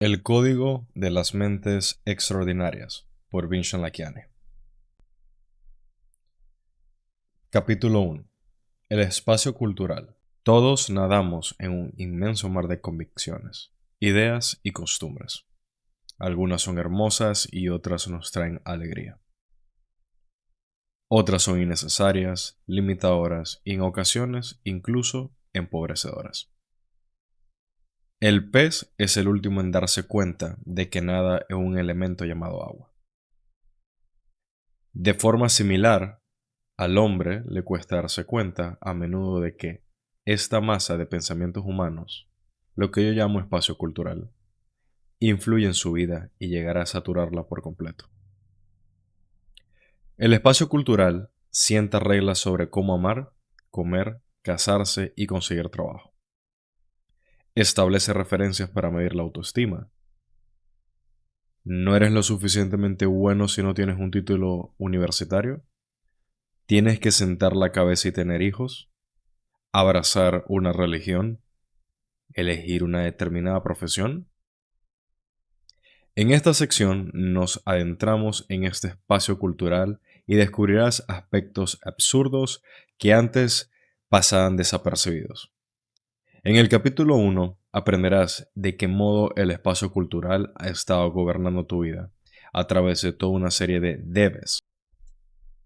El código de las mentes extraordinarias por Vishen Lakhiani. Capítulo 1. El espacio cultural. Todos nadamos en un inmenso mar de convicciones, ideas y costumbres. Algunas son hermosas y otras nos traen alegría. Otras son innecesarias, limitadoras y en ocasiones incluso empobrecedoras. El pez es el último en darse cuenta de que nada en un elemento llamado agua. De forma similar, al hombre le cuesta darse cuenta a menudo de que esta masa de pensamientos humanos, lo que yo llamo espacio cultural, influye en su vida y llegará a saturarla por completo. El espacio cultural sienta reglas sobre cómo amar, comer, casarse y conseguir trabajo. Establece referencias para medir la autoestima. ¿No eres lo suficientemente bueno si no tienes un título universitario? ¿Tienes que sentar la cabeza y tener hijos? ¿Abrazar una religión? ¿Elegir una determinada profesión? En esta sección nos adentramos en este espacio cultural y descubrirás aspectos absurdos que antes pasaban desapercibidos. En el capítulo 1 aprenderás de qué modo el espacio cultural ha estado gobernando tu vida a través de toda una serie de debes.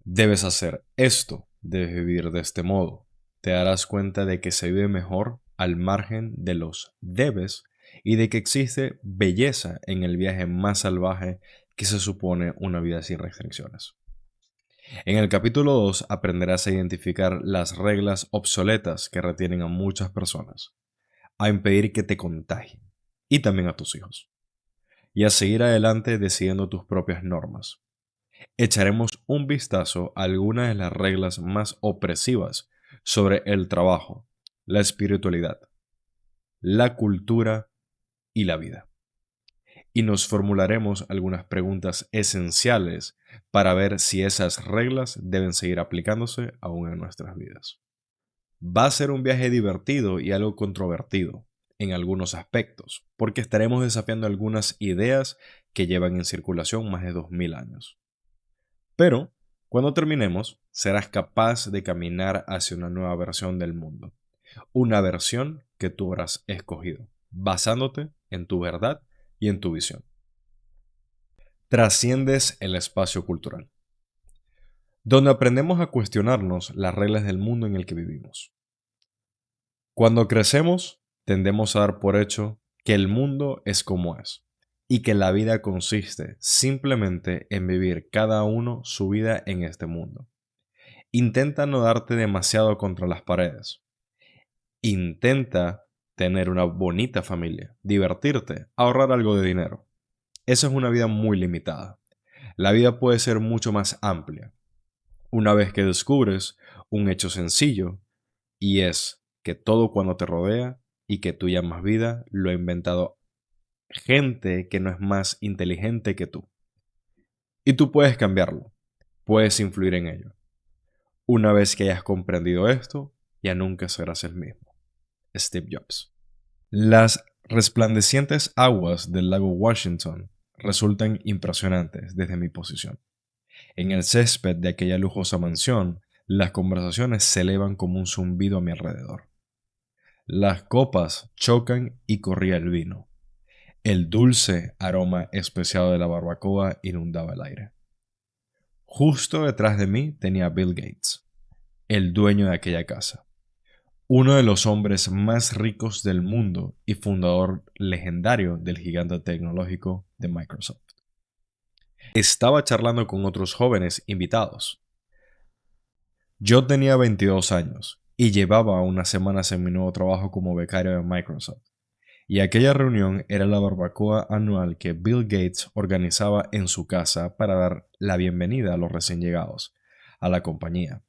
Debes hacer esto, debes vivir de este modo. Te darás cuenta de que se vive mejor al margen de los debes y de que existe belleza en el viaje más salvaje que se supone una vida sin restricciones. En el capítulo 2 aprenderás a identificar las reglas obsoletas que retienen a muchas personas, a impedir que te contagien y también a tus hijos, y a seguir adelante decidiendo tus propias normas. Echaremos un vistazo a algunas de las reglas más opresivas sobre el trabajo, la espiritualidad, la cultura y la vida. Y nos formularemos algunas preguntas esenciales para ver si esas reglas deben seguir aplicándose aún en nuestras vidas. Va a ser un viaje divertido y algo controvertido en algunos aspectos, porque estaremos desafiando algunas ideas que llevan en circulación más de 2000 años. Pero, cuando terminemos, serás capaz de caminar hacia una nueva versión del mundo. Una versión que tú habrás escogido, basándote en tu verdad y en tu visión. Trasciendes el espacio cultural, donde aprendemos a cuestionarnos las reglas del mundo en el que vivimos. Cuando crecemos, tendemos a dar por hecho que el mundo es como es, y que la vida consiste simplemente en vivir cada uno su vida en este mundo. Intenta no darte demasiado contra las paredes. Intenta tener una bonita familia, divertirte, ahorrar algo de dinero. Esa es una vida muy limitada. La vida puede ser mucho más amplia. Una vez que descubres un hecho sencillo, y es que todo cuando te rodea y que tú llamas vida, lo ha inventado gente que no es más inteligente que tú. Y tú puedes cambiarlo, puedes influir en ello. Una vez que hayas comprendido esto, ya nunca serás el mismo. Steve Jobs. Las resplandecientes aguas del lago Washington resultan impresionantes desde mi posición. En el césped de aquella lujosa mansión, las conversaciones se elevan como un zumbido a mi alrededor. Las copas chocan y corría el vino. El dulce aroma especiado de la barbacoa inundaba el aire. Justo detrás de mí tenía Bill Gates, el dueño de aquella casa, uno de los hombres más ricos del mundo y fundador legendario del gigante tecnológico de Microsoft. Estaba charlando con otros jóvenes invitados. Yo tenía 22 años y llevaba unas semanas en mi nuevo trabajo como becario de Microsoft. Y aquella reunión era la barbacoa anual que Bill Gates organizaba en su casa para dar la bienvenida a los recién llegados a la compañía.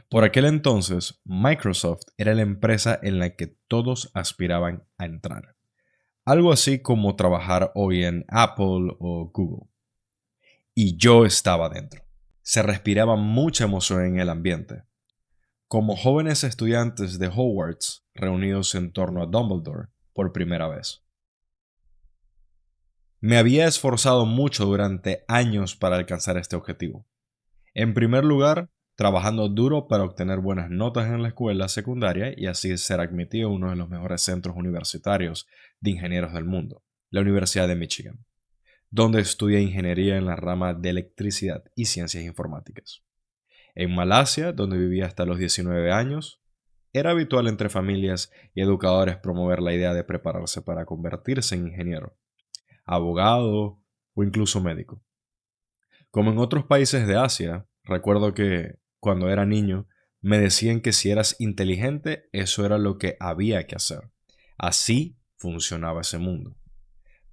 Por aquel entonces, Microsoft era la empresa en la que todos aspiraban a entrar. Algo así como trabajar hoy en Apple o Google. Y yo estaba dentro. Se respiraba mucha emoción en el ambiente. Como jóvenes estudiantes de Hogwarts reunidos en torno a Dumbledore por primera vez. Me había esforzado mucho durante años para alcanzar este objetivo. En primer lugar, trabajando duro para obtener buenas notas en la escuela secundaria y así ser admitido a uno de los mejores centros universitarios de ingenieros del mundo, la Universidad de Michigan, donde estudié ingeniería en la rama de electricidad y ciencias informáticas. En Malasia, donde vivía hasta los 19 años, era habitual entre familias y educadores promover la idea de prepararse para convertirse en ingeniero, abogado o incluso médico. Como en otros países de Asia, recuerdo que cuando era niño me decían que si eras inteligente eso era lo que había que hacer. Así funcionaba ese mundo.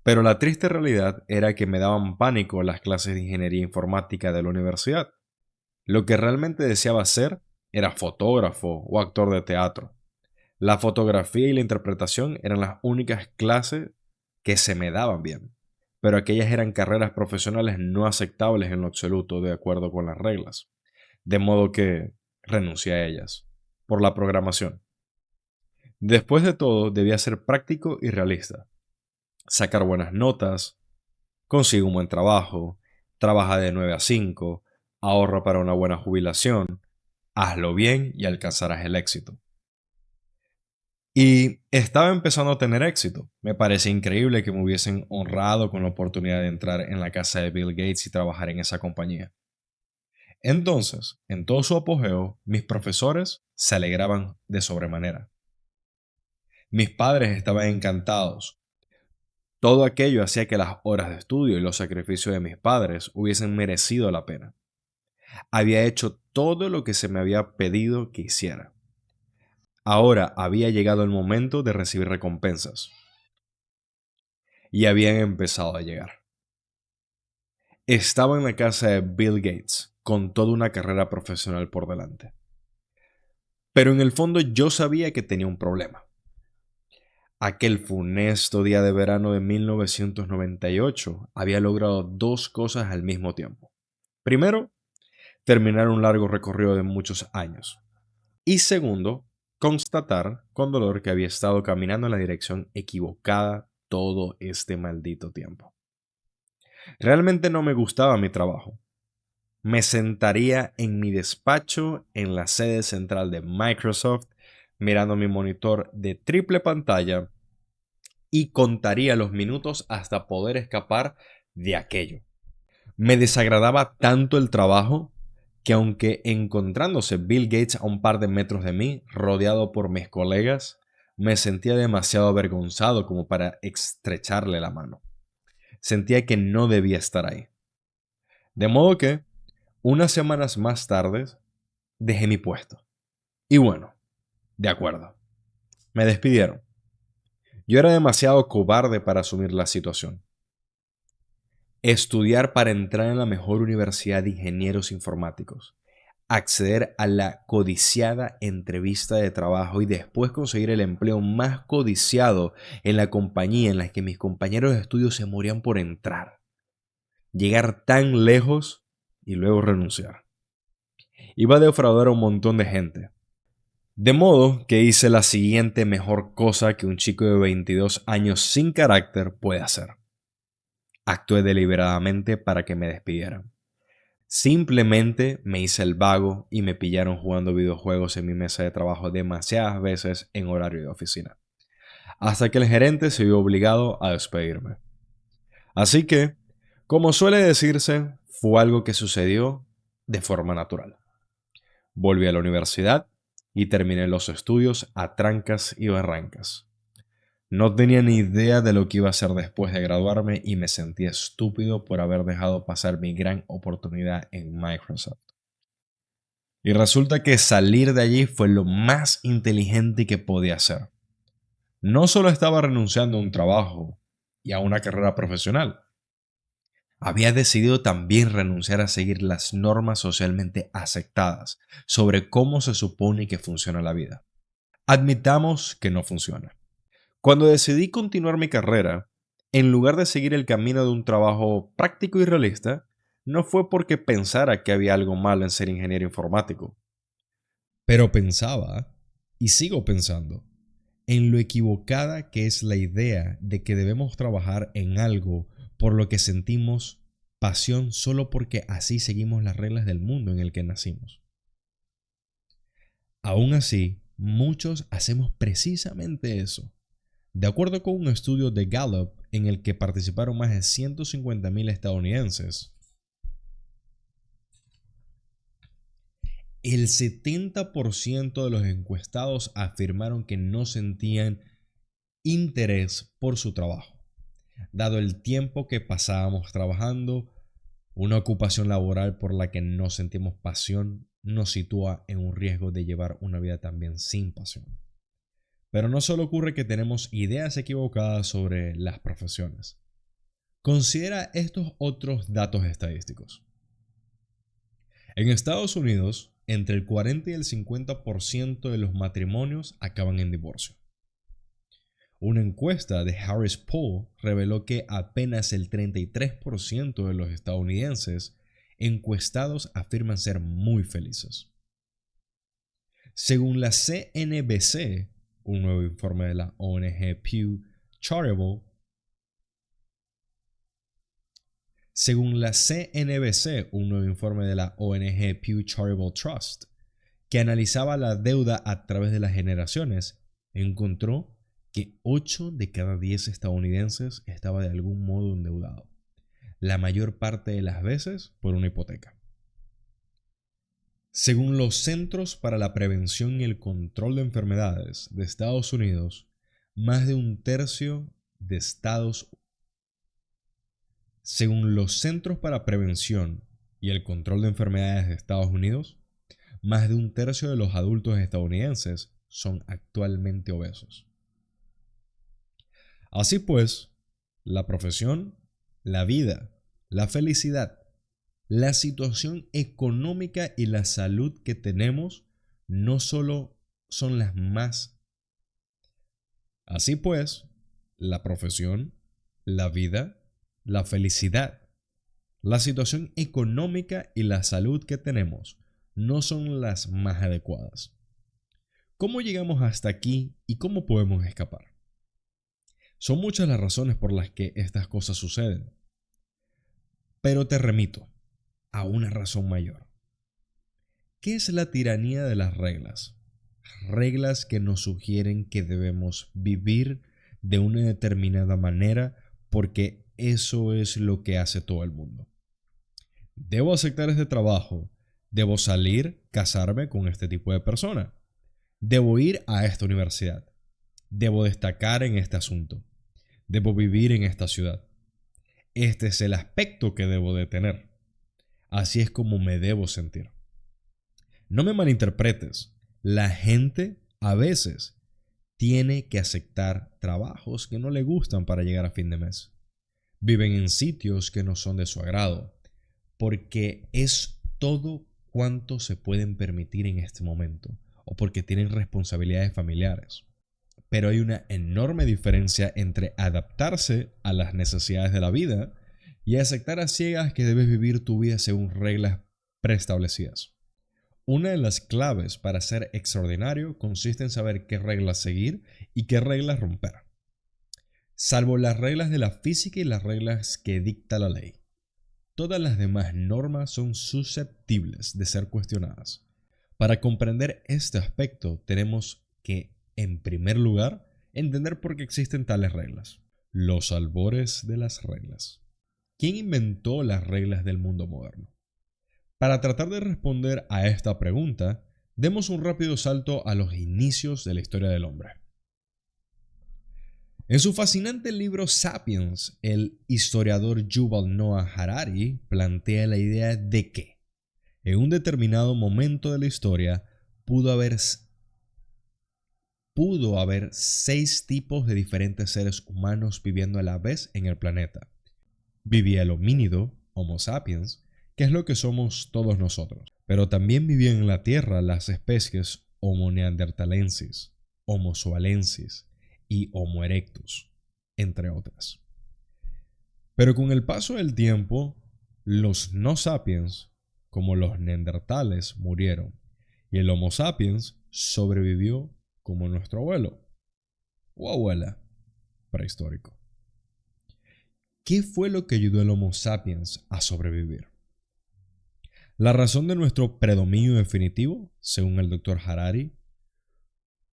Pero la triste realidad era que me daban pánico las clases de ingeniería informática de la universidad. Lo que realmente deseaba ser era fotógrafo o actor de teatro. La fotografía y la interpretación eran las únicas clases que se me daban bien, pero aquellas eran carreras profesionales no aceptables en lo absoluto de acuerdo con las reglas, de modo que renuncié a ellas, por la programación. Después de todo, debía ser práctico y realista, sacar buenas notas, consigo un buen trabajo, trabaja de 9 a 5, ahorra para una buena jubilación, hazlo bien y alcanzarás el éxito. Y estaba empezando a tener éxito. Me parece increíble que me hubiesen honrado con la oportunidad de entrar en la casa de Bill Gates y trabajar en esa compañía. Entonces, en todo su apogeo, mis profesores se alegraban de sobremanera. Mis padres estaban encantados. Todo aquello hacía que las horas de estudio y los sacrificios de mis padres hubiesen merecido la pena. Había hecho todo lo que se me había pedido que hiciera. Ahora había llegado el momento de recibir recompensas. Y habían empezado a llegar. Estaba en la casa de Bill Gates, con toda una carrera profesional por delante. Pero en el fondo yo sabía que tenía un problema. Aquel funesto día de verano de 1998 había logrado dos cosas al mismo tiempo. Primero, terminar un largo recorrido de muchos años. Y segundo, constatar con dolor que había estado caminando en la dirección equivocada todo este maldito tiempo. Realmente no me gustaba mi trabajo. Me sentaría en mi despacho en la sede central de Microsoft, mirando mi monitor de triple pantalla y contaría los minutos hasta poder escapar de aquello. Me desagradaba tanto el trabajo que aunque encontrándose Bill Gates a un par de metros de mí, rodeado por mis colegas, me sentía demasiado avergonzado como para estrecharle la mano. Sentía que no debía estar ahí. De modo que, unas semanas más tarde, dejé mi puesto. Y bueno, de acuerdo. Me despidieron. Yo era demasiado cobarde para asumir la situación. Estudiar para entrar en la mejor universidad de ingenieros informáticos. Acceder a la codiciada entrevista de trabajo y después conseguir el empleo más codiciado en la compañía en la que mis compañeros de estudio se morían por entrar. Llegar tan lejos y luego renunciar. Iba a defraudar a un montón de gente. De modo que hice la siguiente mejor cosa que un chico de 22 años sin carácter puede hacer. Actué deliberadamente para que me despidieran. Simplemente me hice el vago y me pillaron jugando videojuegos en mi mesa de trabajo demasiadas veces en horario de oficina, hasta que el gerente se vio obligado a despedirme. Así que, como suele decirse, fue algo que sucedió de forma natural. Volví a la universidad y terminé los estudios a trancas y barrancas. No tenía ni idea de lo que iba a hacer después de graduarme y me sentí estúpido por haber dejado pasar mi gran oportunidad en Microsoft. Y resulta que salir de allí fue lo más inteligente que podía hacer. No solo estaba renunciando a un trabajo y a una carrera profesional, había decidido también renunciar a seguir las normas socialmente aceptadas sobre cómo se supone que funciona la vida. Admitamos que no funciona. Cuando decidí continuar mi carrera, en lugar de seguir el camino de un trabajo práctico y realista, no fue porque pensara que había algo malo en ser ingeniero informático. Pero pensaba, y sigo pensando, en lo equivocada que es la idea de que debemos trabajar en algo por lo que sentimos pasión solo porque así seguimos las reglas del mundo en el que nacimos. Aún así, muchos hacemos precisamente eso. De acuerdo con un estudio de Gallup en el que participaron más de 150,000 estadounidenses, el 70% de los encuestados afirmaron que no sentían interés por su trabajo. Dado el tiempo que pasábamos trabajando, una ocupación laboral por la que no sentimos pasión nos sitúa en un riesgo de llevar una vida también sin pasión. Pero no solo ocurre que tenemos ideas equivocadas sobre las profesiones. Considera estos otros datos estadísticos. En Estados Unidos, entre el 40 y el 50% de los matrimonios acaban en divorcio. Una encuesta de Harris Poll reveló que apenas el 33% de los estadounidenses encuestados afirman ser muy felices. Según la CNBC, un nuevo informe de la ONG Pew Charitable, Trust, que analizaba la deuda a través de las generaciones, encontró que 8 de cada 10 estadounidenses estaba de algún modo endeudado, la mayor parte de las veces por una hipoteca. Según los Centros para la Prevención y el Control de Enfermedades de Estados Unidos, más de un tercio de Según los Centros para Prevención y el Control de Enfermedades de Estados Unidos, más de un tercio de los adultos estadounidenses son actualmente obesos. Así pues, la profesión, la vida, la felicidad, la situación económica y la salud que tenemos no solo son las más. Así pues, la profesión, la vida, la felicidad, la situación económica y la salud que tenemos no son las más adecuadas. ¿Cómo llegamos hasta aquí y cómo podemos escapar? Son muchas las razones por las que estas cosas suceden, pero te remito a una razón mayor. ¿Qué es la tiranía de las reglas? Reglas que nos sugieren que debemos vivir de una determinada manera porque eso es lo que hace todo el mundo. Debo aceptar este trabajo, debo salir, casarme con este tipo de persona, debo ir a esta universidad, debo destacar en este asunto, debo vivir en esta ciudad. Este es el aspecto que debo de tener. Así es como me debo sentir. No me malinterpretes. La gente a veces tiene que aceptar trabajos que no le gustan para llegar a fin de mes. Viven en sitios que no son de su agrado, porque es todo cuanto se pueden permitir en este momento, o porque tienen responsabilidades familiares. Pero hay una enorme diferencia entre adaptarse a las necesidades de la vida y aceptar a ciegas que debes vivir tu vida según reglas preestablecidas. Una de las claves para ser extraordinario consiste en saber qué reglas seguir y qué reglas romper. Salvo las reglas de la física y las reglas que dicta la ley, todas las demás normas son susceptibles de ser cuestionadas. Para comprender este aspecto tenemos que, en primer lugar, entender por qué existen tales reglas. Los albores de las reglas. ¿Quién inventó las reglas del mundo moderno? Para tratar de responder a esta pregunta, demos un rápido salto a los inicios de la historia del hombre. En su fascinante libro Sapiens, el historiador Yuval Noah Harari plantea la idea de que, en un determinado momento de la historia, pudo haber 6 tipos de diferentes seres humanos viviendo a la vez en el planeta. Vivía el homínido, Homo sapiens, que es lo que somos todos nosotros. Pero también vivían en la Tierra las especies Homo neanderthalensis, Homo swalensis y Homo erectus, entre otras. Pero con el paso del tiempo, los no sapiens, como los neandertales, murieron y el Homo sapiens sobrevivió como nuestro abuelo o abuela prehistórico. ¿Qué fue lo que ayudó al Homo sapiens a sobrevivir? La razón de nuestro predominio definitivo, según el Dr. Harari,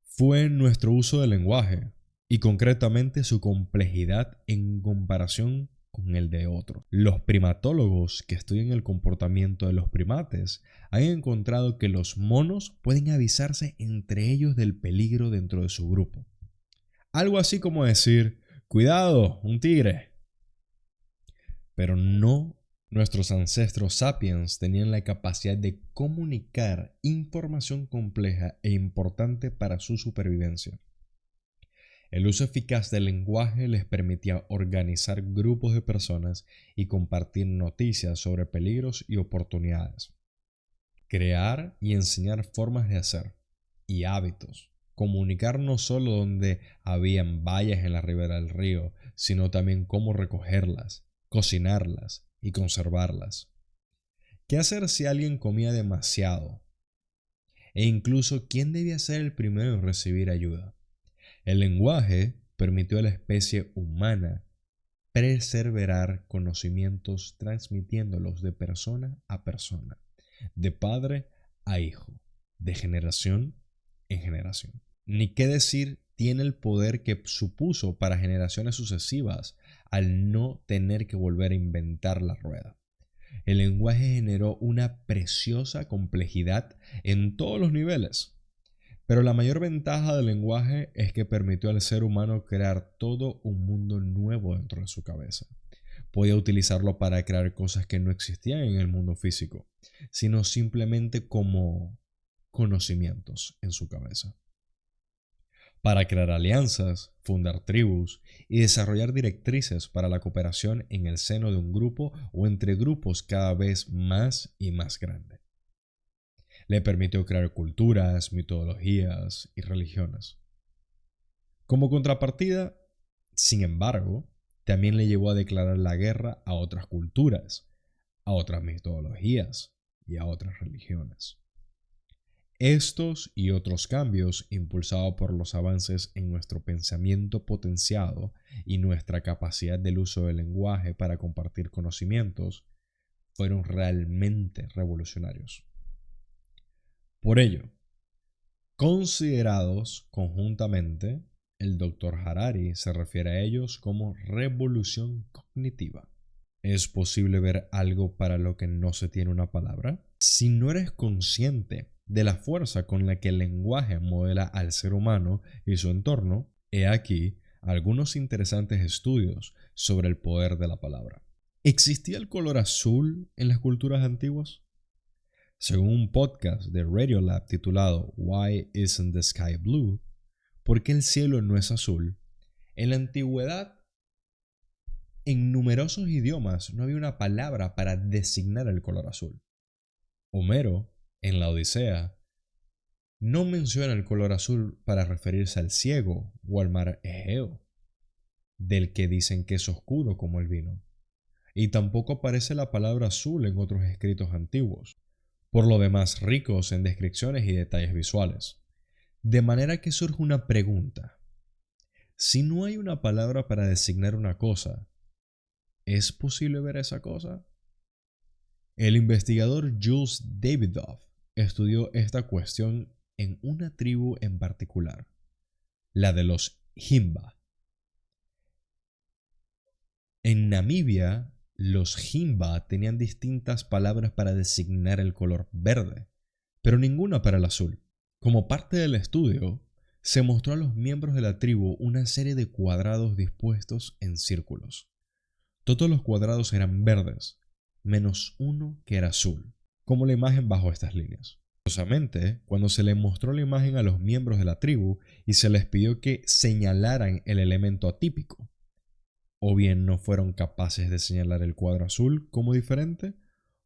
fue nuestro uso del lenguaje y concretamente su complejidad en comparación con el de otros. Los primatólogos que estudian el comportamiento de los primates han encontrado que los monos pueden avisarse entre ellos del peligro dentro de su grupo. Algo así como decir, cuidado, un tigre. Pero no, nuestros ancestros sapiens tenían la capacidad de comunicar información compleja e importante para su supervivencia. El uso eficaz del lenguaje les permitía organizar grupos de personas y compartir noticias sobre peligros y oportunidades. Crear y enseñar formas de hacer y hábitos. Comunicar no solo donde habían vallas en la ribera del río, sino también cómo recogerlas, cocinarlas y conservarlas. ¿Qué hacer si alguien comía demasiado? E incluso quién debía ser el primero en recibir ayuda. El lenguaje permitió a la especie humana perseverar conocimientos transmitiéndolos de persona a persona, de padre a hijo, de generación en generación. Ni qué decir tiene el poder que supuso para generaciones sucesivas al no tener que volver a inventar la rueda. El lenguaje generó una preciosa complejidad en todos los niveles. Pero la mayor ventaja del lenguaje es que permitió al ser humano crear todo un mundo nuevo dentro de su cabeza. Podía utilizarlo para crear cosas que no existían en el mundo físico, sino simplemente como conocimientos en su cabeza. Para crear alianzas, fundar tribus y desarrollar directrices para la cooperación en el seno de un grupo o entre grupos cada vez más y más grandes. Le permitió crear culturas, metodologías y religiones. Como contrapartida, sin embargo, también le llevó a declarar la guerra a otras culturas, a otras metodologías y a otras religiones. Estos y otros cambios, impulsados por los avances en nuestro pensamiento potenciado y nuestra capacidad del uso del lenguaje para compartir conocimientos, fueron realmente revolucionarios. Por ello, considerados conjuntamente, el Dr. Harari se refiere a ellos como revolución cognitiva. ¿Es posible ver algo para lo que no se tiene una palabra? Si no eres consciente de la fuerza con la que el lenguaje modela al ser humano y su entorno, he aquí algunos interesantes estudios sobre el poder de la palabra. ¿Existía el color azul en las culturas antiguas? Según un podcast de Radiolab titulado Why Isn't the Sky Blue? ¿Por qué el cielo no es azul? En la antigüedad, en numerosos idiomas no había una palabra para designar el color azul. Homero, en la Odisea, no menciona el color azul para referirse al ciego o al mar Egeo, del que dicen que es oscuro como el vino. Y tampoco aparece la palabra azul en otros escritos antiguos, por lo demás ricos en descripciones y detalles visuales. De manera que surge una pregunta. Si no hay una palabra para designar una cosa, ¿es posible ver esa cosa? El investigador Jules Davidoff estudió esta cuestión en una tribu en particular, la de los Himba. En Namibia, los Himba tenían distintas palabras para designar el color verde, pero ninguna para el azul. Como parte del estudio, se mostró a los miembros de la tribu una serie de cuadrados dispuestos en círculos. Todos los cuadrados eran verdes, menos uno que era azul, como la imagen bajo estas líneas. Curiosamente, cuando se le mostró la imagen a los miembros de la tribu y se les pidió que señalaran el elemento atípico, o bien no fueron capaces de señalar el cuadro azul como diferente,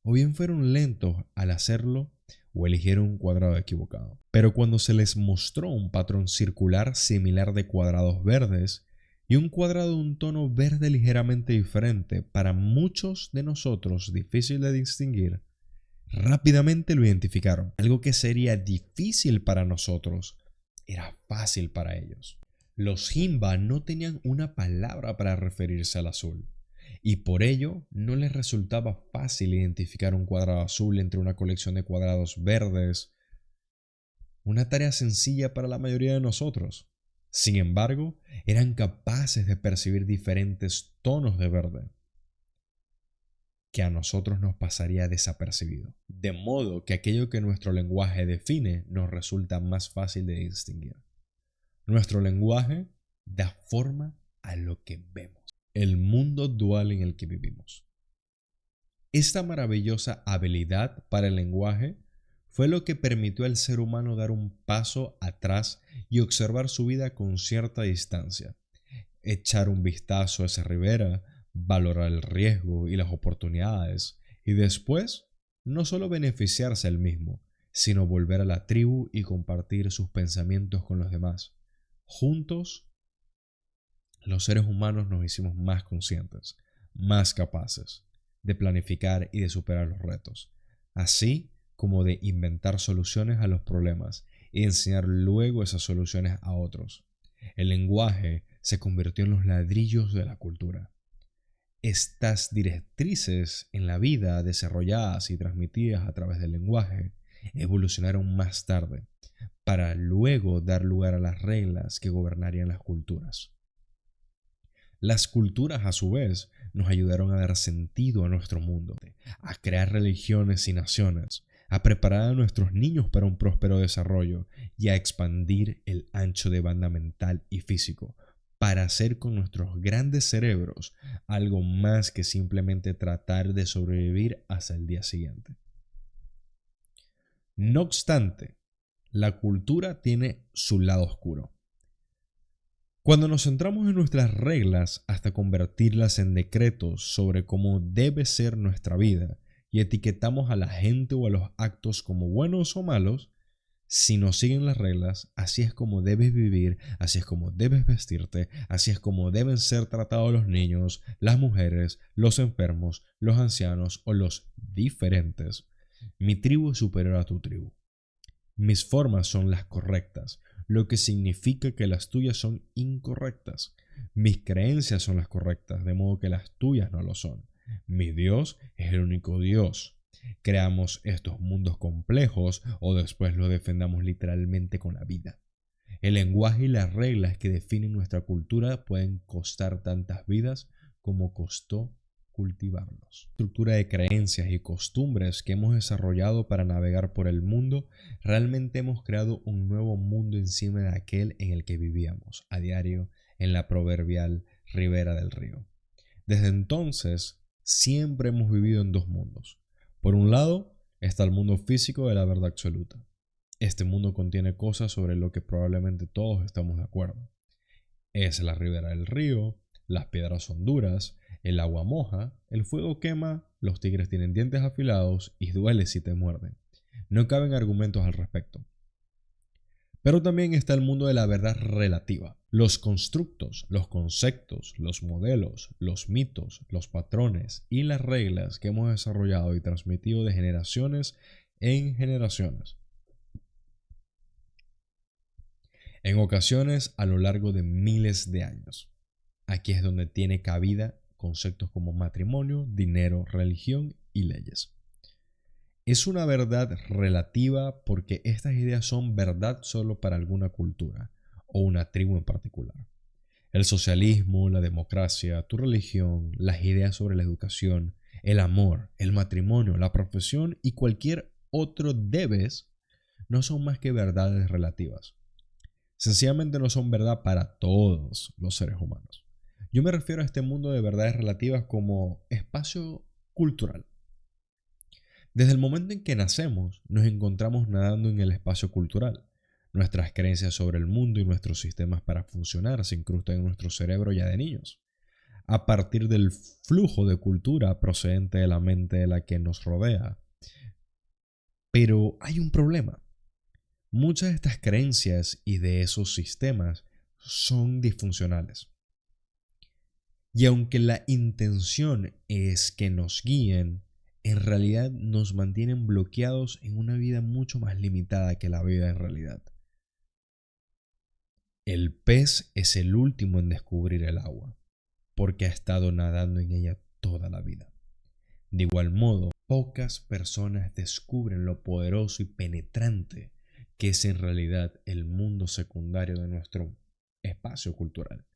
o bien fueron lentos al hacerlo o eligieron un cuadrado equivocado. Pero cuando se les mostró un patrón circular similar de cuadrados verdes y un cuadrado de un tono verde ligeramente diferente, para muchos de nosotros difícil de distinguir, rápidamente lo identificaron. Algo que sería difícil para nosotros era fácil para ellos. Los Himba no tenían una palabra para referirse al azul. y por ello no les resultaba fácil identificar un cuadrado azul entre una colección de cuadrados verdes, una tarea sencilla para la mayoría de nosotros. Sin embargo, eran capaces de percibir diferentes tonos de verde que a nosotros nos pasaría desapercibido. De modo que aquello que nuestro lenguaje define nos resulta más fácil de distinguir. Nuestro lenguaje da forma a lo que vemos. El mundo dual en el que vivimos. Esta maravillosa habilidad para el lenguaje fue lo que permitió al ser humano dar un paso atrás y observar su vida con cierta distancia, echar un vistazo a esa ribera, valorar el riesgo y las oportunidades, y después no solo beneficiarse él mismo, sino volver a la tribu y compartir sus pensamientos con los demás. Juntos, los seres humanos nos hicimos más conscientes, más capaces de planificar y de superar los retos, así como de inventar soluciones a los problemas y enseñar luego esas soluciones a otros. El lenguaje se convirtió en los ladrillos de la cultura. Estas directrices en la vida desarrolladas y transmitidas a través del lenguaje evolucionaron más tarde para luego dar lugar a las reglas que gobernarían las culturas. Las culturas, a su vez, nos ayudaron a dar sentido a nuestro mundo, a crear religiones y naciones, a preparar a nuestros niños para un próspero desarrollo y a expandir el ancho de banda mental y físico, para hacer con nuestros grandes cerebros algo más que simplemente tratar de sobrevivir hasta el día siguiente. No obstante, la cultura tiene su lado oscuro. Cuando nos centramos en nuestras reglas hasta convertirlas en decretos sobre cómo debe ser nuestra vida y etiquetamos a la gente o a los actos como buenos o malos, si no siguen las reglas, así es como debes vivir, así es como debes vestirte, así es como deben ser tratados los niños, las mujeres, los enfermos, los ancianos o los diferentes. Mi tribu es superior a tu tribu. Mis formas son las correctas, lo que significa que las tuyas son incorrectas. Mis creencias son las correctas, de modo que las tuyas no lo son. Mi Dios es el único Dios. Creamos estos mundos complejos o después los defendamos literalmente con la vida. El lenguaje y las reglas que definen nuestra cultura pueden costar tantas vidas como costó cultivarlos. La estructura de creencias y costumbres que hemos desarrollado para navegar por el mundo, realmente hemos creado un nuevo mundo encima de aquel en el que vivíamos a diario en la proverbial ribera del río. Desde entonces, siempre hemos vivido en dos mundos. Por un lado, está el mundo físico de la verdad absoluta. Este mundo contiene cosas sobre lo que probablemente todos estamos de acuerdo. Es la ribera del río, las piedras son duras, el agua moja, el fuego quema, los tigres tienen dientes afilados y duele si te muerden. No caben argumentos al respecto. Pero también está el mundo de la verdad relativa. Los constructos, los conceptos, los modelos, los mitos, los patrones y las reglas que hemos desarrollado y transmitido de generaciones en generaciones. En ocasiones a lo largo de miles de años. Aquí es donde tiene cabida conceptos como matrimonio, dinero, religión y leyes. Es una verdad relativa porque estas ideas son verdad solo para alguna cultura o una tribu en particular. El socialismo, la democracia, tu religión, las ideas sobre la educación, el amor, el matrimonio, la profesión y cualquier otro debes no son más que verdades relativas. Sencillamente no son verdad para todos los seres humanos. Yo me refiero a este mundo de verdades relativas como espacio cultural. Desde el momento en que nacemos, nos encontramos nadando en el espacio cultural. Nuestras creencias sobre el mundo y nuestros sistemas para funcionar se incrustan en nuestro cerebro ya de niños. A partir del flujo de cultura procedente de la mente de la que nos rodea. Pero hay un problema. Muchas de estas creencias y de esos sistemas son disfuncionales. Y aunque la intención es que nos guíen, en realidad nos mantienen bloqueados en una vida mucho más limitada que la vida en realidad. El pez es el último en descubrir el agua, porque ha estado nadando en ella toda la vida. De igual modo, pocas personas descubren lo poderoso y penetrante que es en realidad el mundo secundario de nuestro espacio cultural.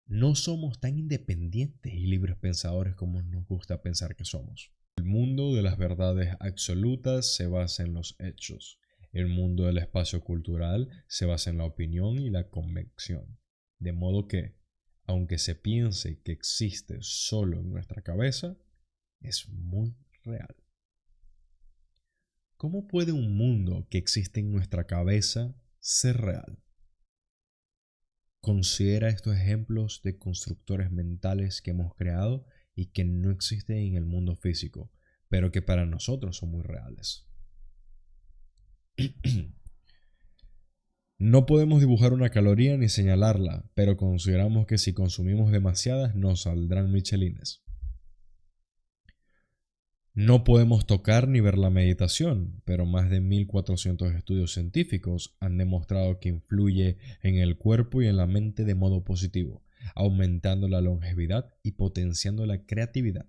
No somos tan independientes y libres pensadores como nos gusta pensar que somos. El mundo de las verdades absolutas se basa en los hechos. El mundo del espacio cultural se basa en la opinión y la convicción. De modo que, aunque se piense que existe solo en nuestra cabeza, es muy real. ¿Cómo puede un mundo que existe en nuestra cabeza ser real? Considera estos ejemplos de constructores mentales que hemos creado y que no existen en el mundo físico, pero que para nosotros son muy reales. No podemos dibujar una caloría ni señalarla, pero consideramos que si consumimos demasiadas nos saldrán michelines. No podemos tocar ni ver la meditación, pero más de 1400 estudios científicos han demostrado que influye en el cuerpo y en la mente de modo positivo, aumentando la longevidad y potenciando la creatividad.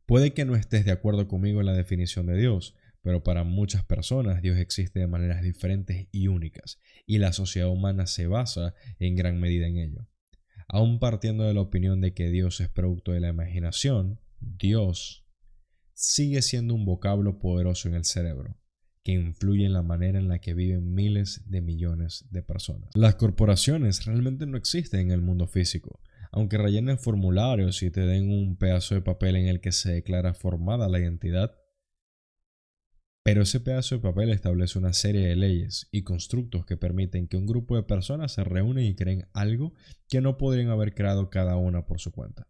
Puede que no estés de acuerdo conmigo en la definición de Dios, pero para muchas personas Dios existe de maneras diferentes y únicas, y la sociedad humana se basa en gran medida en ello. Aun partiendo de la opinión de que Dios es producto de la imaginación, Dios sigue siendo un vocablo poderoso en el cerebro, que influye en la manera en la que viven miles de millones de personas. Las corporaciones realmente no existen en el mundo físico, aunque rellenen formularios y te den un pedazo de papel en el que se declara formada la identidad. Pero ese pedazo de papel establece una serie de leyes y constructos que permiten que un grupo de personas se reúnen y creen algo que no podrían haber creado cada una por su cuenta.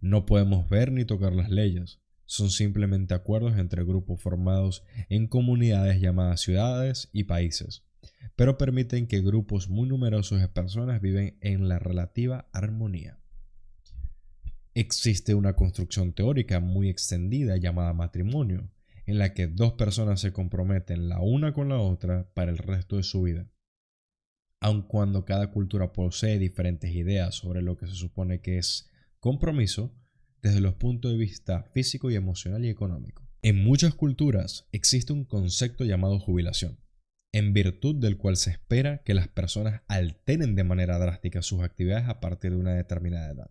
No podemos ver ni tocar las leyes, son simplemente acuerdos entre grupos formados en comunidades llamadas ciudades y países, pero permiten que grupos muy numerosos de personas viven en la relativa armonía. Existe una construcción teórica muy extendida llamada matrimonio, en la que dos personas se comprometen la una con la otra para el resto de su vida. Aun cuando cada cultura posee diferentes ideas sobre lo que se supone que es compromiso, desde los puntos de vista físico y emocional y económico. En muchas culturas existe un concepto llamado jubilación, en virtud del cual se espera que las personas alteren de manera drástica sus actividades a partir de una determinada edad.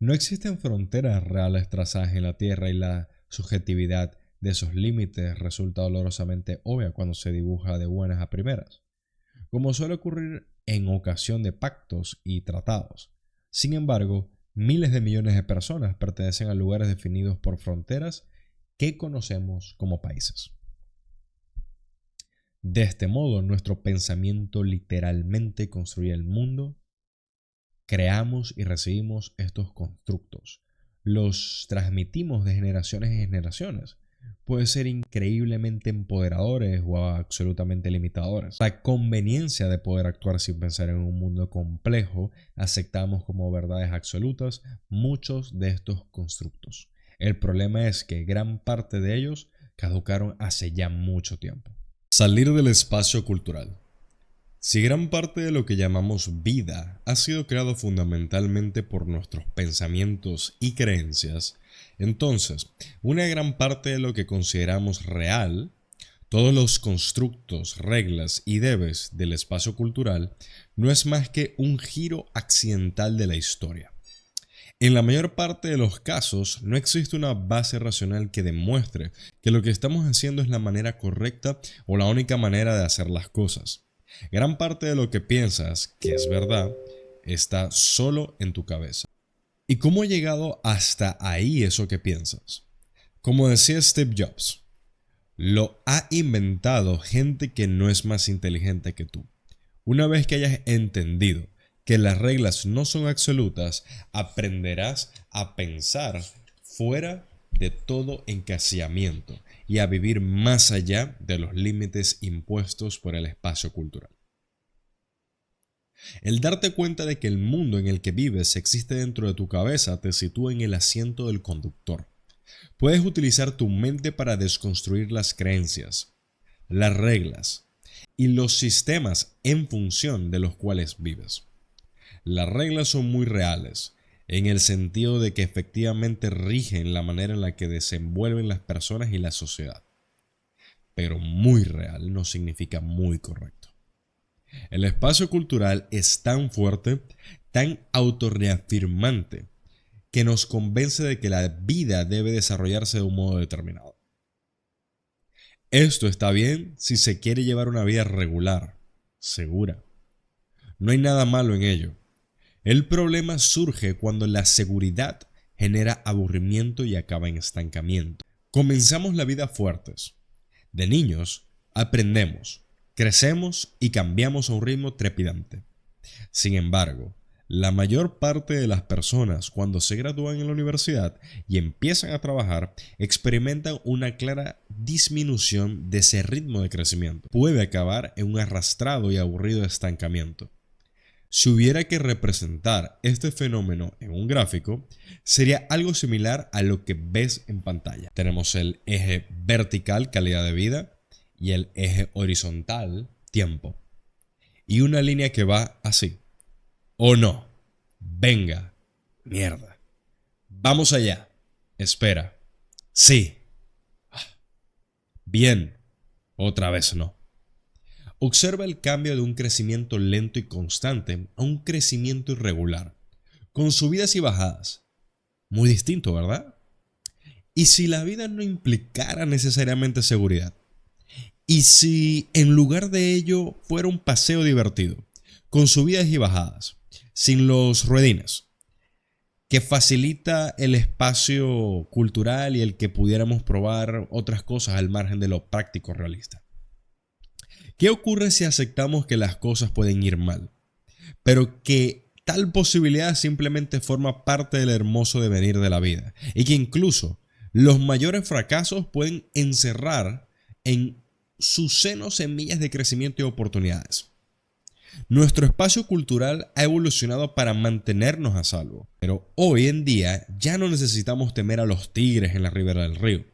No existen fronteras reales trazadas en la Tierra y la subjetividad de esos límites resulta dolorosamente obvia cuando se dibuja de buenas a primeras, como suele ocurrir en ocasión de pactos y tratados. Sin embargo, miles de millones de personas pertenecen a lugares definidos por fronteras que conocemos como países. De este modo, nuestro pensamiento literalmente construye el mundo. Creamos y recibimos estos constructos. Los transmitimos de generaciones en generaciones. Pueden ser increíblemente empoderadores o absolutamente limitadores. La conveniencia de poder actuar sin pensar en un mundo complejo, aceptamos como verdades absolutas muchos de estos constructos. El problema es que gran parte de ellos caducaron hace ya mucho tiempo. Salir del espacio cultural. Si gran parte de lo que llamamos vida ha sido creado fundamentalmente por nuestros pensamientos y creencias, entonces una gran parte de lo que consideramos real, todos los constructos, reglas y debes del espacio cultural, no es más que un giro accidental de la historia. En la mayor parte de los casos no existe una base racional que demuestre que lo que estamos haciendo es la manera correcta o la única manera de hacer las cosas. Gran parte de lo que piensas que es verdad está solo en tu cabeza. ¿Y cómo ha llegado hasta ahí eso que piensas? Como decía Steve Jobs, lo ha inventado gente que no es más inteligente que tú. Una vez que hayas entendido que las reglas no son absolutas, aprenderás a pensar fuera de todo encasillamiento y a vivir más allá de los límites impuestos por el espacio cultural. El darte cuenta de que el mundo en el que vives existe dentro de tu cabeza te sitúa en el asiento del conductor. Puedes utilizar tu mente para desconstruir las creencias, las reglas y los sistemas en función de los cuales vives. Las reglas son muy reales, en el sentido de que efectivamente rigen la manera en la que desenvuelven las personas y la sociedad. Pero muy real no significa muy correcto. El espacio cultural es tan fuerte, tan autorreafirmante, que nos convence de que la vida debe desarrollarse de un modo determinado. Esto está bien si se quiere llevar una vida regular, segura. No hay nada malo en ello. El problema surge cuando la seguridad genera aburrimiento y acaba en estancamiento. Comenzamos la vida fuertes. De niños, aprendemos, crecemos y cambiamos a un ritmo trepidante. Sin embargo, la mayor parte de las personas cuando se gradúan en la universidad y empiezan a trabajar experimentan una clara disminución de ese ritmo de crecimiento. Puede acabar en un arrastrado y aburrido estancamiento. Si hubiera que representar este fenómeno en un gráfico, sería algo similar a lo que ves en pantalla. Tenemos el eje vertical, calidad de vida, y el eje horizontal, tiempo. Y una línea que va así. ¿O no? Venga. Mierda. Vamos allá. Espera. Sí. Bien. Otra vez no. Observa el cambio de un crecimiento lento y constante a un crecimiento irregular, con subidas y bajadas. Muy distinto, ¿verdad? ¿Y si la vida no implicara necesariamente seguridad? ¿Y si en lugar de ello fuera un paseo divertido, con subidas y bajadas, sin los ruedines, que facilita el espacio cultural y el que pudiéramos probar otras cosas al margen de lo práctico realista? ¿Qué ocurre si aceptamos que las cosas pueden ir mal, pero que tal posibilidad simplemente forma parte del hermoso devenir de la vida y que incluso los mayores fracasos pueden encerrar en su seno semillas de crecimiento y oportunidades? Nuestro espacio cultural ha evolucionado para mantenernos a salvo, pero hoy en día ya no necesitamos temer a los tigres en la ribera del río.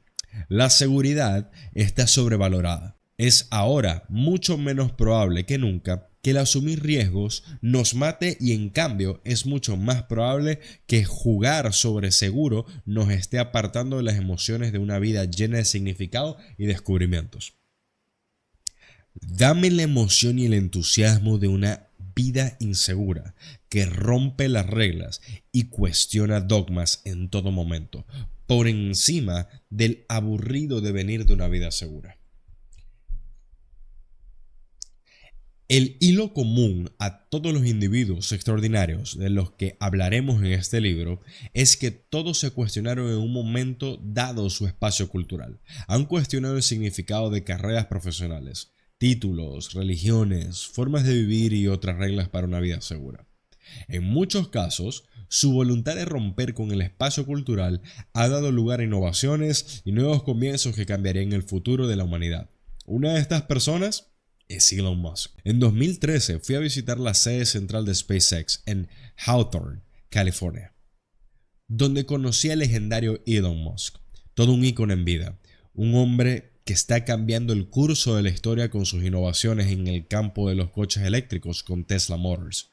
La seguridad está sobrevalorada. Es ahora mucho menos probable que nunca que el asumir riesgos nos mate y en cambio es mucho más probable que jugar sobre seguro nos esté apartando de las emociones de una vida llena de significado y descubrimientos. Dame la emoción y el entusiasmo de una vida insegura que rompe las reglas y cuestiona dogmas en todo momento, por encima del aburrido devenir de una vida segura. El hilo común a todos los individuos extraordinarios de los que hablaremos en este libro es que todos se cuestionaron en un momento dado su espacio cultural. Han cuestionado el significado de carreras profesionales, títulos, religiones, formas de vivir y otras reglas para una vida segura. En muchos casos, su voluntad de romper con el espacio cultural ha dado lugar a innovaciones y nuevos comienzos que cambiarían el futuro de la humanidad. Una de estas personas es Elon Musk. En 2013 fui a visitar la sede central de SpaceX en Hawthorne, California, donde conocí al legendario Elon Musk, todo un ícono en vida, un hombre que está cambiando el curso de la historia con sus innovaciones en el campo de los coches eléctricos con Tesla Motors,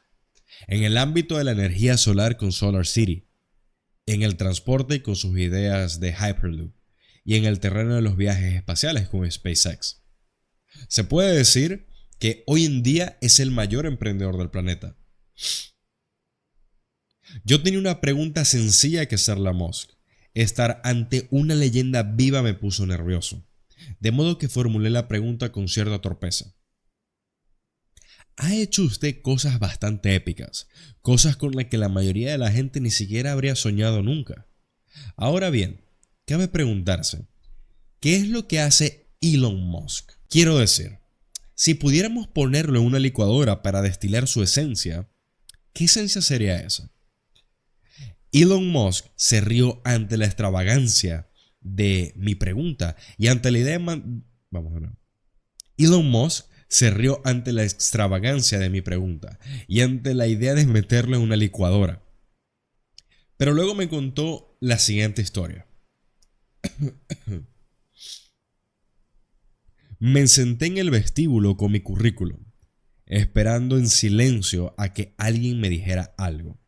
en el ámbito de la energía solar con SolarCity, en el transporte con sus ideas de Hyperloop y en el terreno de los viajes espaciales con SpaceX. Se puede decir que hoy en día es el mayor emprendedor del planeta. Yo tenía una pregunta sencilla que hacerle a Musk. Estar ante una leyenda viva me puso nervioso, de modo que formulé la pregunta con cierta torpeza. Ha hecho usted cosas bastante épicas, cosas con las que la mayoría de la gente ni siquiera habría soñado nunca. Ahora bien, cabe preguntarse, ¿qué es lo que hace Elon Musk? Quiero decir, si pudiéramos ponerlo en una licuadora para destilar su esencia, ¿qué esencia sería esa? Elon Musk se rió ante la extravagancia de mi pregunta y ante la idea de... Elon Musk se rió ante la extravagancia de mi pregunta y ante la idea de meterlo en una licuadora. Pero luego me contó la siguiente historia. Me senté en el vestíbulo con mi currículum. esperando en silencio a que alguien me dijera algo.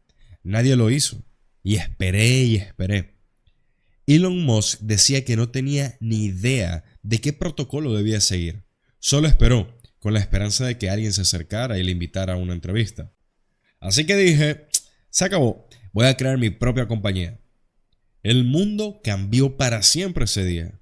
Nadie lo hizo. Y esperé y esperé. Elon Musk decía que no tenía ni idea de qué protocolo debía seguir. Solo esperó, con la esperanza de que alguien se acercara y le invitara a una entrevista. Así que dije, se acabó, voy a crear mi propia compañía. El mundo cambió para siempre ese día.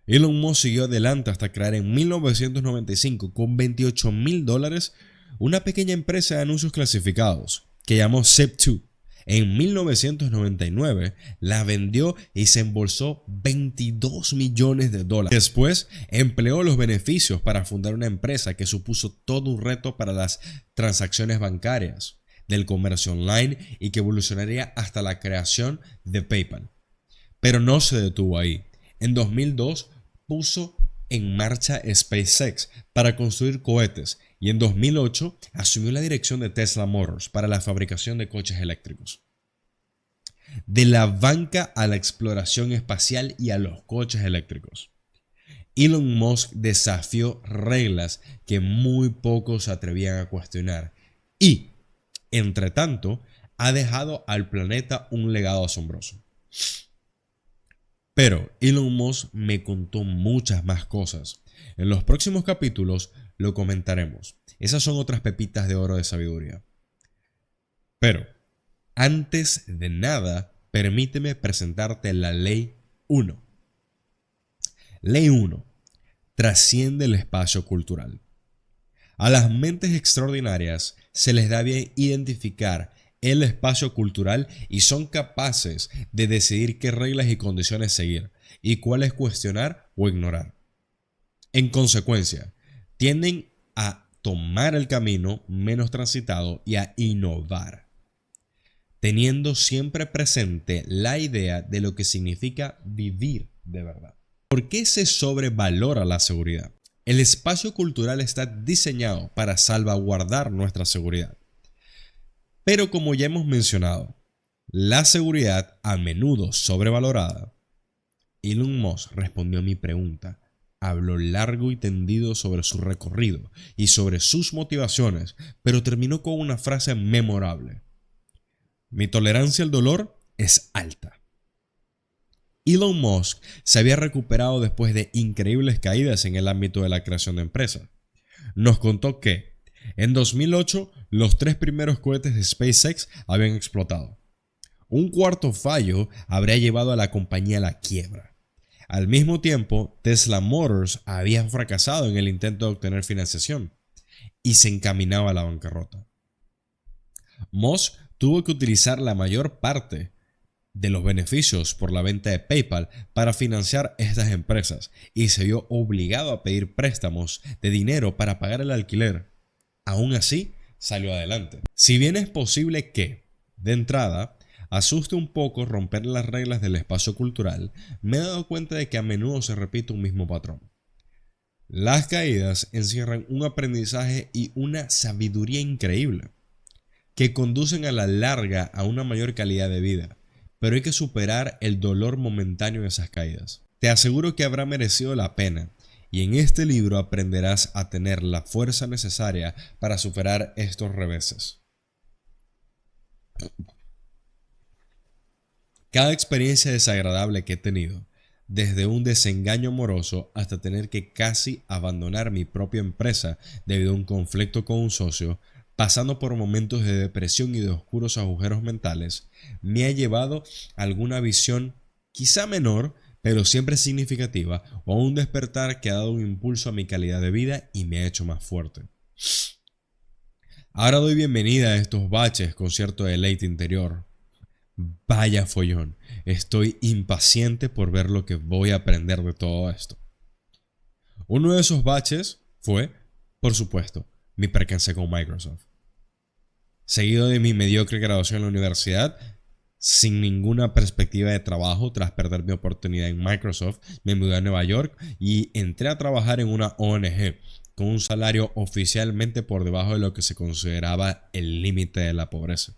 Elon Musk siguió adelante hasta crear en 1995 con $28,000 una pequeña empresa de anuncios clasificados que llamó Zip2. En 1999 la vendió y se embolsó $22 millones. Después empleó los beneficios para fundar una empresa que supuso todo un reto para las transacciones bancarias, del comercio online y que evolucionaría hasta la creación de PayPal. Pero no se detuvo ahí. En 2002 puso en marcha SpaceX para construir cohetes y en 2008 asumió la dirección de Tesla Motors para la fabricación de coches eléctricos. De la banca a la exploración espacial y a los coches eléctricos. Elon Musk desafió reglas que muy pocos se atrevían a cuestionar y, entre tanto, ha dejado al planeta un legado asombroso. Pero Elon Musk me contó muchas más cosas. En los próximos capítulos lo comentaremos. Esas son otras pepitas de oro de sabiduría. Pero, antes de nada, permíteme presentarte la Ley 1. Ley 1. Trasciende el espacio cultural. A las mentes extraordinarias se les da bien identificar el espacio cultural y son capaces de decidir qué reglas y condiciones seguir y cuáles cuestionar o ignorar. En consecuencia, tienden a tomar el camino menos transitado y a innovar, teniendo siempre presente la idea de lo que significa vivir de verdad. ¿Por qué se sobrevalora la seguridad? El espacio cultural está diseñado para salvaguardar nuestra seguridad. Pero como ya hemos mencionado, la seguridad a menudo sobrevalorada. Elon Musk respondió a mi pregunta, habló largo y tendido sobre su recorrido y sobre sus motivaciones, pero terminó con una frase memorable. Mi tolerancia al dolor es alta. Elon Musk se había recuperado después de increíbles caídas en el ámbito de la creación de empresas. Nos contó que en 2008 los 3 primeros cohetes de SpaceX habían explotado. Un cuarto fallo habría llevado a la compañía a la quiebra. Al mismo tiempo, Tesla Motors había fracasado en el intento de obtener financiación y se encaminaba a la bancarrota. Musk tuvo que utilizar la mayor parte de los beneficios por la venta de PayPal para financiar estas empresas y se vio obligado a pedir préstamos de dinero para pagar el alquiler. Aún así, salió adelante. Si bien es posible que, de entrada, asuste un poco romper las reglas del espacio cultural, me he dado cuenta de que a menudo se repite un mismo patrón. Las caídas encierran un aprendizaje y una sabiduría increíble, que conducen a la larga a una mayor calidad de vida, pero hay que superar el dolor momentáneo de esas caídas. Te aseguro que habrá merecido la pena, y en este libro aprenderás a tener la fuerza necesaria para superar estos reveses. Cada experiencia desagradable que he tenido, desde un desengaño amoroso hasta tener que casi abandonar mi propia empresa debido a un conflicto con un socio, pasando por momentos de depresión y de oscuros agujeros mentales, me ha llevado a alguna visión quizá menor, pero siempre significativa, o a un despertar que ha dado un impulso a mi calidad de vida y me ha hecho más fuerte. Ahora doy bienvenida a estos baches con cierto deleite interior. Vaya follón, estoy impaciente por ver lo que voy a aprender de todo esto. Uno de esos baches fue, por supuesto, mi percance con Microsoft. Seguido de mi mediocre graduación en la universidad, sin ninguna perspectiva de trabajo tras perder mi oportunidad en Microsoft, me mudé a Nueva York y entré a trabajar en una ONG con un salario oficialmente por debajo de lo que se consideraba el límite de la pobreza.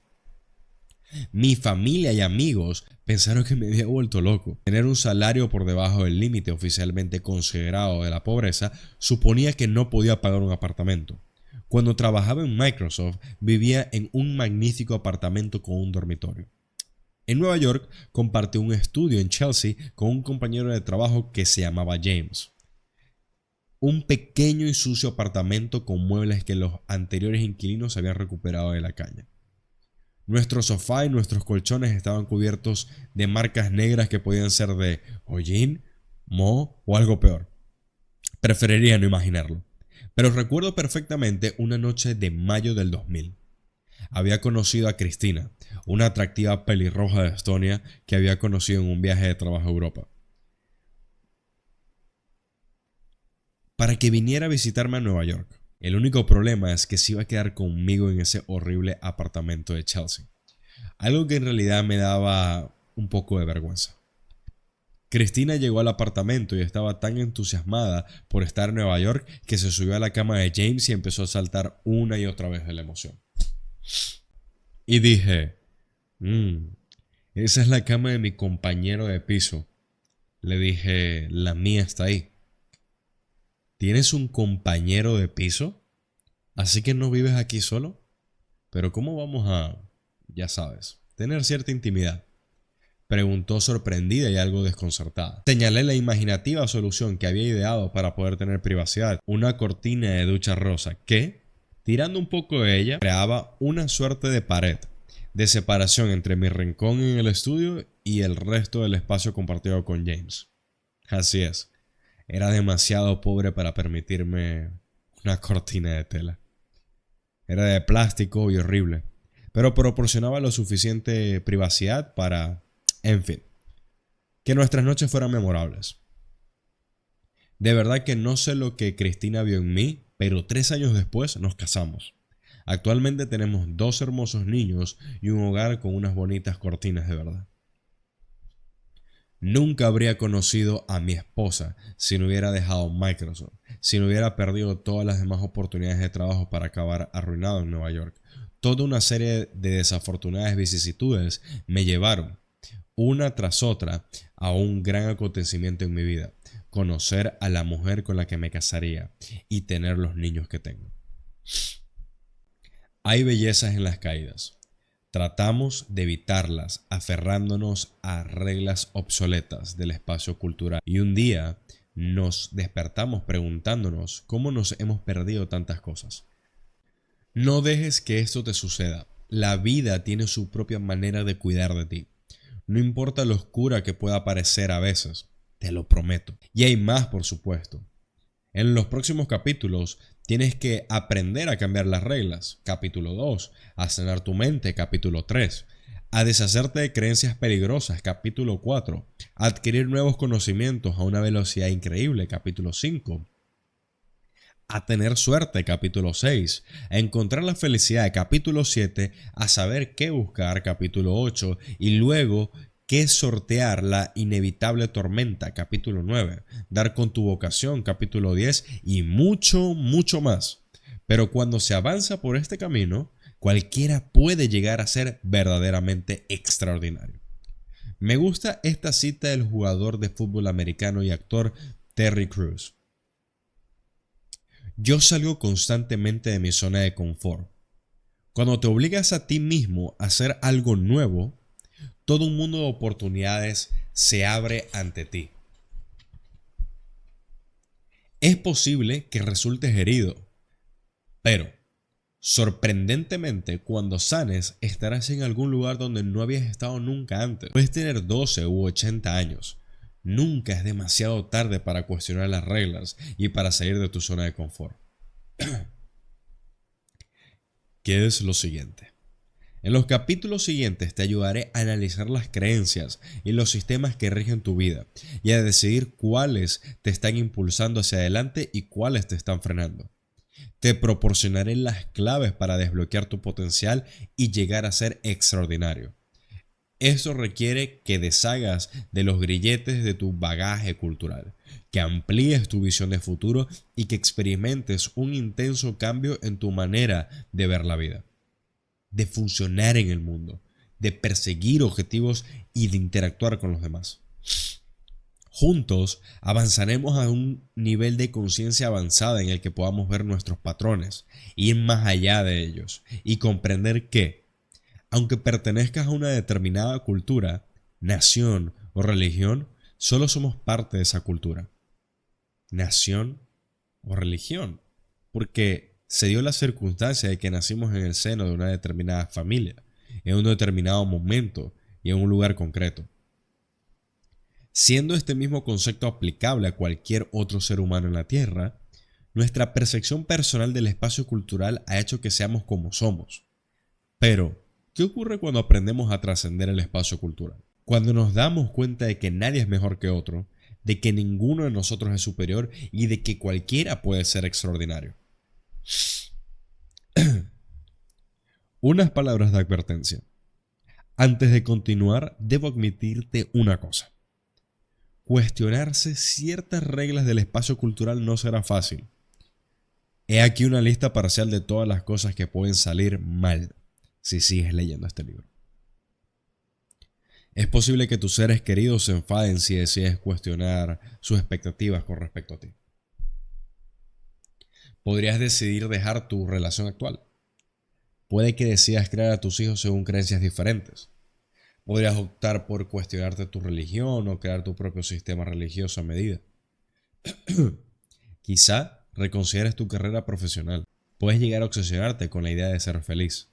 Mi familia y amigos pensaron que me había vuelto loco. Tener un salario por debajo del límite oficialmente considerado de la pobreza suponía que no podía pagar un apartamento. Cuando trabajaba en Microsoft, vivía en un magnífico apartamento con un dormitorio. En Nueva York, compartió un estudio en Chelsea con un compañero de trabajo que se llamaba James. Un pequeño y sucio apartamento con muebles que los anteriores inquilinos habían recuperado de la calle. Nuestro sofá y nuestros colchones estaban cubiertos de marcas negras que podían ser de hollín, moho o algo peor. Preferiría no imaginarlo. Pero recuerdo perfectamente una noche de mayo del 2000. Había conocido a Cristina, una atractiva pelirroja de Estonia que había conocido en un viaje de trabajo a Europa, para que viniera a visitarme a Nueva York. El único problema es que se iba a quedar conmigo en ese horrible apartamento de Chelsea. Algo que en realidad me daba un poco de vergüenza. Cristina llegó al apartamento y estaba tan entusiasmada por estar en Nueva York que se subió a la cama de James y empezó a saltar una y otra vez de la emoción. Y dije, esa es la cama de mi compañero de piso. Le dije, la mía está ahí. ¿Tienes un compañero de piso? ¿Así que no vives aquí solo? Pero ¿cómo vamos a, ya sabes, tener cierta intimidad? Preguntó sorprendida y algo desconcertada. Señalé la imaginativa solución que había ideado para poder tener privacidad, una cortina de ducha rosa que, tirando un poco de ella, creaba una suerte de pared de separación entre mi rincón en el estudio y el resto del espacio compartido con James. Así es, era demasiado pobre para permitirme una cortina de tela. Era de plástico y horrible, pero proporcionaba lo suficiente privacidad para, en fin, que nuestras noches fueran memorables. De verdad que no sé lo que Cristina vio en mí, pero 3 años después nos casamos. Actualmente tenemos 2 hermosos niños y un hogar con unas bonitas cortinas de verdad. Nunca habría conocido a mi esposa si no hubiera dejado Microsoft, si no hubiera perdido todas las demás oportunidades de trabajo para acabar arruinado en Nueva York. Toda una serie de desafortunadas vicisitudes me llevaron, una tras otra, a un gran acontecimiento en mi vida: conocer a la mujer con la que me casaría y tener los niños que tengo. Hay bellezas en las caídas. Tratamos de evitarlas aferrándonos a reglas obsoletas del espacio cultural, y un día nos despertamos preguntándonos cómo nos hemos perdido tantas cosas. No dejes que esto te suceda. La vida tiene su propia manera de cuidar de ti. No importa lo oscura que pueda parecer a veces, te lo prometo. Y hay más, por supuesto. En los próximos capítulos tienes que aprender a cambiar las reglas. Capítulo 2. A sanar tu mente. Capítulo 3. A deshacerte de creencias peligrosas. Capítulo 4. A adquirir nuevos conocimientos a una velocidad increíble. Capítulo 5. A tener suerte. Capítulo 6. A encontrar la felicidad. Capítulo 7. A saber qué buscar. Capítulo 8. Y luego qué sortear la inevitable tormenta. Capítulo 9. Dar con tu vocación. Capítulo 10. Y mucho, mucho más. Pero cuando se avanza por este camino, cualquiera puede llegar a ser verdaderamente extraordinario. Me gusta esta cita del jugador de fútbol americano y actor Terry Crews. Yo salgo constantemente de mi zona de confort. Cuando te obligas a ti mismo a hacer algo nuevo, todo un mundo de oportunidades se abre ante ti. Es posible que resultes herido, pero sorprendentemente, cuando sanes, estarás en algún lugar donde no habías estado nunca antes. Puedes tener 12 u 80 años. Nunca es demasiado tarde para cuestionar las reglas y para salir de tu zona de confort. ¿Qué es lo siguiente? En los capítulos siguientes te ayudaré a analizar las creencias y los sistemas que rigen tu vida y a decidir cuáles te están impulsando hacia adelante y cuáles te están frenando. Te proporcionaré las claves para desbloquear tu potencial y llegar a ser extraordinario. Eso requiere que deshagas de los grilletes de tu bagaje cultural, que amplíes tu visión de futuro y que experimentes un intenso cambio en tu manera de ver la vida, de funcionar en el mundo, de perseguir objetivos y de interactuar con los demás. Juntos avanzaremos a un nivel de conciencia avanzada en el que podamos ver nuestros patrones, ir más allá de ellos y comprender que, aunque pertenezcas a una determinada cultura, nación o religión, solo somos parte de esa cultura, nación o religión, porque se dio la circunstancia de que nacimos en el seno de una determinada familia, en un determinado momento y en un lugar concreto. Siendo este mismo concepto aplicable a cualquier otro ser humano en la Tierra, nuestra percepción personal del espacio cultural ha hecho que seamos como somos. Pero, ¿qué ocurre cuando aprendemos a trascender el espacio cultural? Cuando nos damos cuenta de que nadie es mejor que otro, de que ninguno de nosotros es superior y de que cualquiera puede ser extraordinario. Unas palabras de advertencia. Antes de continuar, debo admitirte una cosa. Cuestionarse ciertas reglas del espacio cultural no será fácil. He aquí una lista parcial de todas las cosas que pueden salir mal si sigues leyendo este libro. Es posible que tus seres queridos se enfaden si decides cuestionar sus expectativas con respecto a ti. Podrías decidir dejar tu relación actual. Puede que decidas crear a tus hijos según creencias diferentes. Podrías optar por cuestionarte tu religión o crear tu propio sistema religioso a medida. Quizá reconsideres tu carrera profesional. Puedes llegar a obsesionarte con la idea de ser feliz.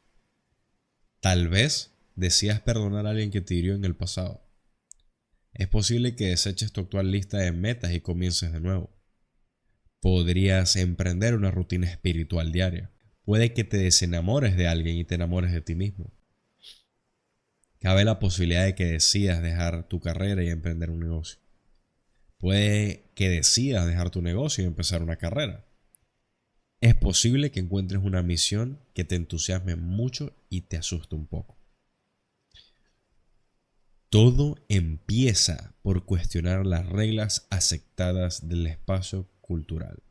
Tal vez decidas perdonar a alguien que te hirió en el pasado. Es posible que deseches tu actual lista de metas y comiences de nuevo. Podrías emprender una rutina espiritual diaria. Puede que te desenamores de alguien y te enamores de ti mismo. Cabe la posibilidad de que decidas dejar tu carrera y emprender un negocio. Puede que decidas dejar tu negocio y empezar una carrera. Es posible que encuentres una misión que te entusiasme mucho y te asuste un poco. Todo empieza por cuestionar las reglas aceptadas del espacio cultural.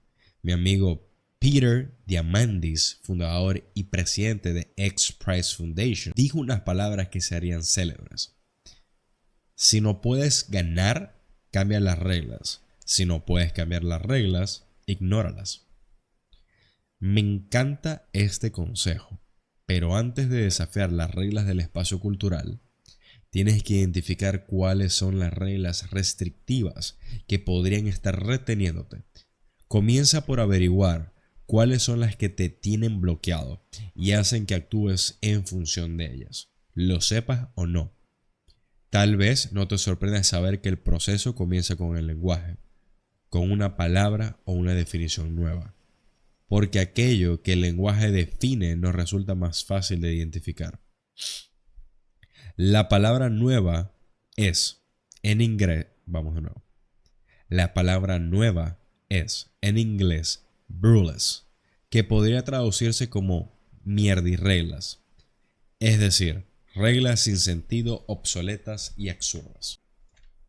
Mi amigo Peter Diamandis, fundador y presidente de X Prize Foundation, dijo unas palabras que se harían célebres. Si no puedes ganar, cambia las reglas. Si no puedes cambiar las reglas, ignóralas. Me encanta este consejo, pero antes de desafiar las reglas del espacio cultural, tienes que identificar cuáles son las reglas restrictivas que podrían estar reteniéndote. Comienza por averiguar cuáles son las que te tienen bloqueado y hacen que actúes en función de ellas, lo sepas o no. Tal vez no te sorprenda saber que el proceso comienza con el lenguaje, con una palabra o una definición nueva, porque aquello que el lenguaje define nos resulta más fácil de identificar. La palabra nueva es, en inglés, La palabra nueva es, en inglés, burlesque, que podría traducirse como mierda y reglas, es decir, reglas sin sentido, obsoletas y absurdas.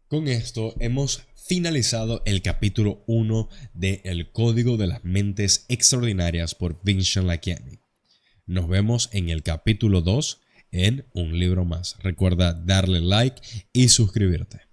Con esto hemos finalizado el capítulo 1 de El Código de las Mentes Extraordinarias por Vishen Lakhiani. Nos vemos en el capítulo 2 en Un Libro Más. Recuerda darle like y suscribirte.